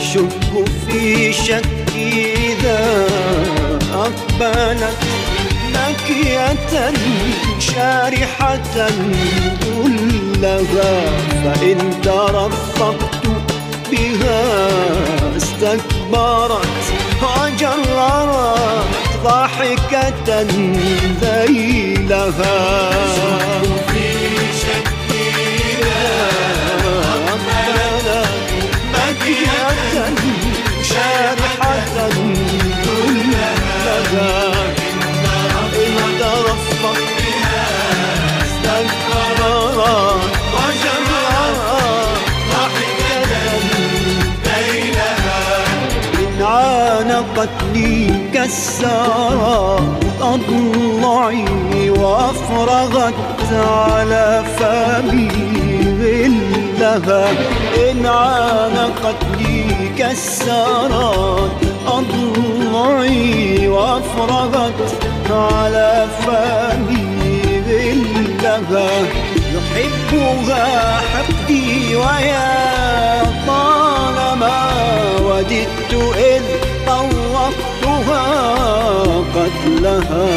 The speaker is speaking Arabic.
أشك في شكي إذا أقبلت باكية شارحة كلها، فإن ترفقت بها استكبرت وجررت ضاحكة ذيلها. شارحة كلها إن ترفق بها استكبرت وجررت ضاحكة ليلها. إن عانقتني كسرت أضلعي وأفرغت على فمي غلها. إن عانقتني كسرت أضلعي وأفرغت على فمي غلها. يحبها حقدي ويا طالما وددت إذ طوقتها قتلها.